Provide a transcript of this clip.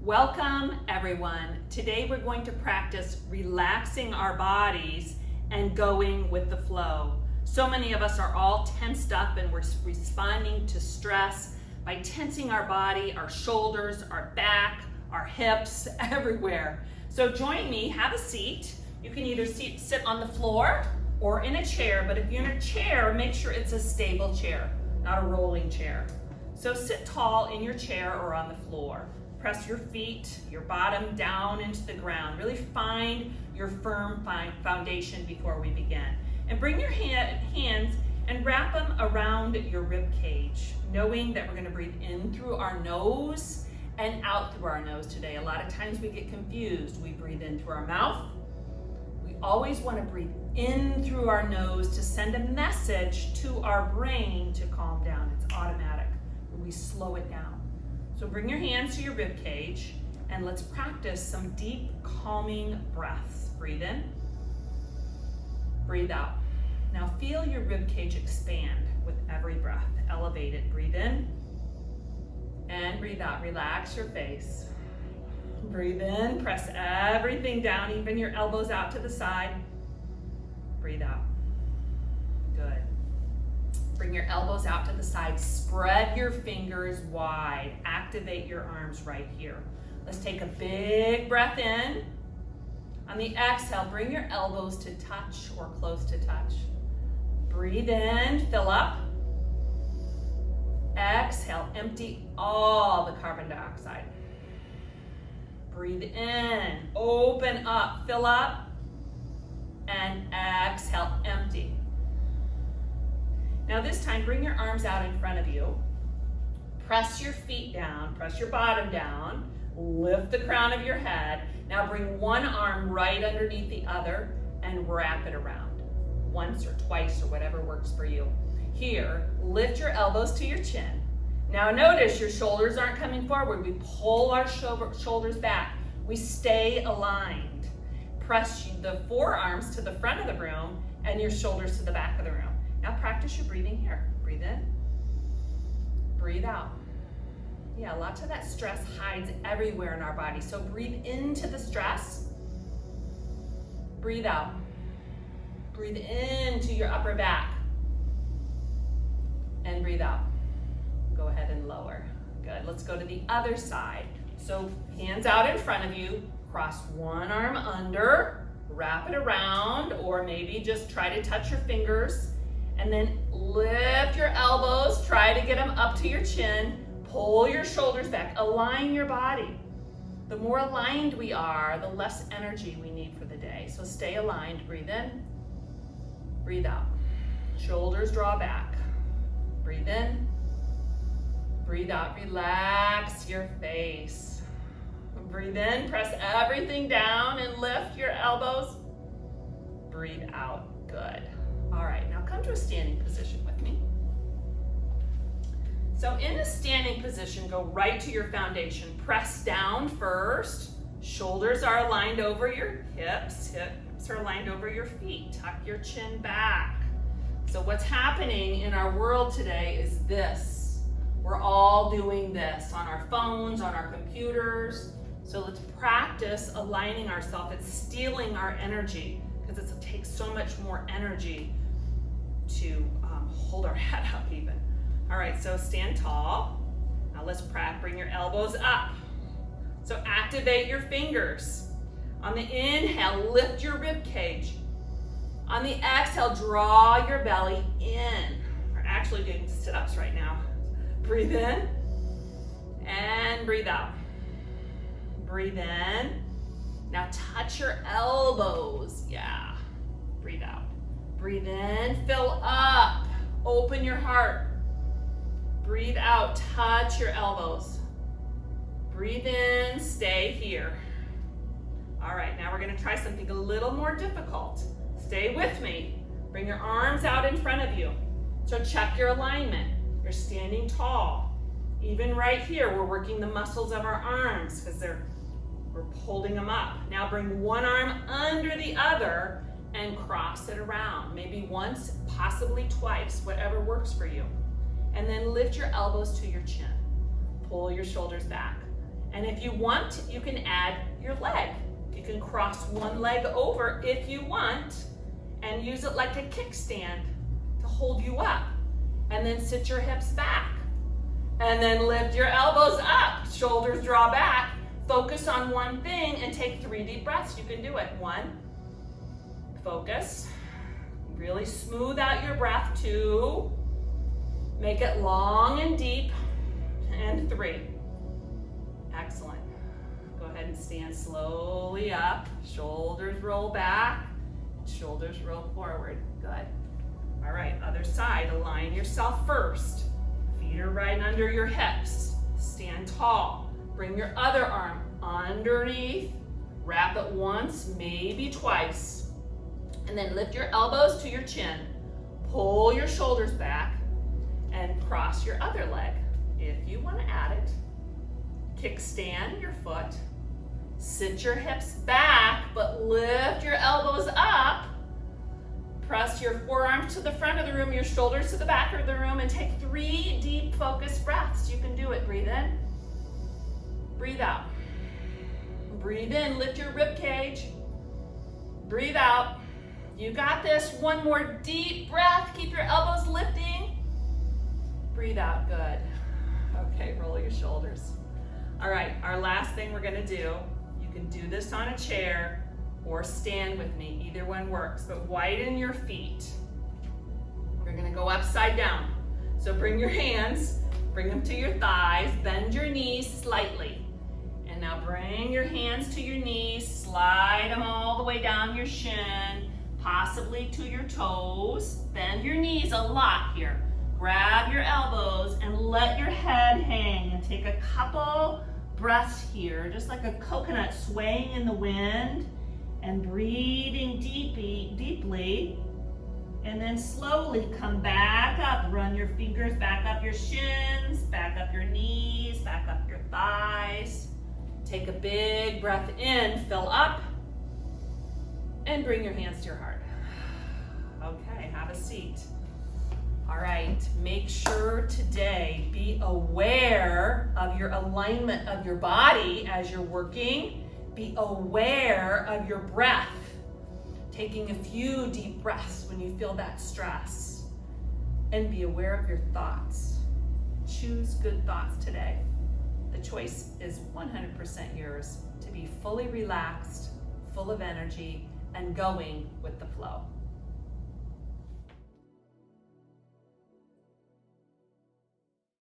Welcome everyone. Today we're going to practice relaxing our bodies and going with the flow. So many of us are all tensed up and we're responding to stress by tensing our body, our shoulders, our back, our hips, everywhere. So join me, have a seat. You can either sit on the floor or in a chair, but if you're in a chair, make sure it's a stable chair, not a rolling chair. So sit tall in your chair or on the floor. Press your feet, your bottom down into the ground. Really find your firm foundation before we begin. And bring your hands and wrap them around your rib cage, knowing that we're going to breathe in through our nose and out through our nose today. A lot of times we get confused. We breathe in through our mouth. We always want to breathe in through our nose to send a message to our brain to calm down. It's automatic. We slow it down. So bring your hands to your rib cage and let's practice some deep, calming breaths. Breathe in, breathe out. Now feel your rib cage expand with every breath. Elevate it. Breathe in and breathe out. Relax your face. Breathe in, press everything down, even your elbows out to the side. Breathe out. Good. Bring your elbows out to the side. Spread your fingers wide. Activate your arms right here. Let's take a big breath in. On the exhale, bring your elbows to touch or close to touch. Breathe in, fill up. Exhale, empty all the carbon dioxide. Breathe in, open up, fill up, and exhale, empty. Now this time, bring your arms out in front of you. Press your feet down, press your bottom down, lift the crown of your head. Now bring one arm right underneath the other and wrap it around. Once or twice or whatever works for you. Here, lift your elbows to your chin. Now notice your shoulders aren't coming forward. We pull our shoulders back. We stay aligned. Press the forearms to the front of the room and your shoulders to the back of the room. Now practice your breathing here. Breathe in, breathe out. Yeah, lots of that stress hides everywhere in our body. So breathe into the stress, breathe out. Breathe into your upper back and breathe out. Go ahead and lower. Good, let's go to the other side. So hands out in front of you, cross one arm under, wrap it around, or maybe just try to touch your fingers. And then lift your elbows, try to get them up to your chin, pull your shoulders back, align your body. The more aligned we are, the less energy we need for the day. So stay aligned, breathe in, breathe out. Shoulders draw back, breathe in, breathe out, relax your face. Breathe in, press everything down and lift your elbows. Breathe out, good. All right, now come to a standing position with me. So in a standing position, go right to your foundation. Press down first. Shoulders are aligned over your hips. Hips are aligned over your feet. Tuck your chin back. So what's happening in our world today is this. We're all doing this on our phones, on our computers. So let's practice aligning ourselves. It's stealing our energy because it takes so much more energy to hold our head up even. All right, so stand tall. Now let's bring your elbows up. So activate your fingers. On the inhale, lift your rib cage. On the exhale, draw your belly in. We're actually doing sit-ups right now. Breathe in and breathe out. Breathe in. Now touch your elbows. Yeah. Breathe out. Breathe in, fill up. Open your heart. Breathe out, touch your elbows. Breathe in, stay here. All right, now we're gonna try something a little more difficult. Stay with me. Bring your arms out in front of you. So check your alignment. You're standing tall. Even right here, we're working the muscles of our arms because we're holding them up. Now bring one arm under the other and cross it around. Maybe once, possibly twice, whatever works for you. And then lift your elbows to your chin. Pull your shoulders back. And if you want, you can add your leg. You can cross one leg over if you want and use it like a kickstand to hold you up. And then sit your hips back. And then lift your elbows up, shoulders draw back. Focus on one thing and take 3 deep breaths. You can do it. 1, focus. Really smooth out your breath. 2, make it long and deep. And 3. Excellent. Go ahead and stand slowly up. Shoulders roll back. Shoulders roll forward. Good. All right, other side. Align yourself first. Feet are right under your hips. Stand tall. Bring your other arm underneath. Wrap it once, maybe twice. And then lift your elbows to your chin. Pull your shoulders back and cross your other leg if you want to add it. Kickstand your foot. Sit your hips back, but lift your elbows up. Press your forearms to the front of the room, your shoulders to the back of the room, and take 3 deep focused breaths. You can do it. Breathe in. Breathe out. Breathe in, lift your rib cage. Breathe out. You got this. 1 more deep breath. Keep your elbows lifting. Breathe out. Good. Okay, roll your shoulders. All right, our last thing we're gonna do, you can do this on a chair or stand with me. Either one works, but widen your feet. We're gonna go upside down. So bring your hands, bring them to your thighs, bend your knees slightly. And now bring your hands to your knees, slide them all the way down your shin, possibly to your toes. Bend your knees a lot here. Grab your elbows and let your head hang and take a couple breaths here, just like a coconut swaying in the wind and breathing deeply. And then slowly come back up. Run your fingers back up your shins, back up your knees, back up your thighs. Take a big breath in, fill up, and bring your hands to your heart. Okay, have a seat. All right, make sure today, be aware of your alignment of your body as you're working. Be aware of your breath. Taking a few deep breaths when you feel that stress. And be aware of your thoughts. Choose good thoughts today. The choice is 100% yours to be fully relaxed, full of energy, and going with the flow.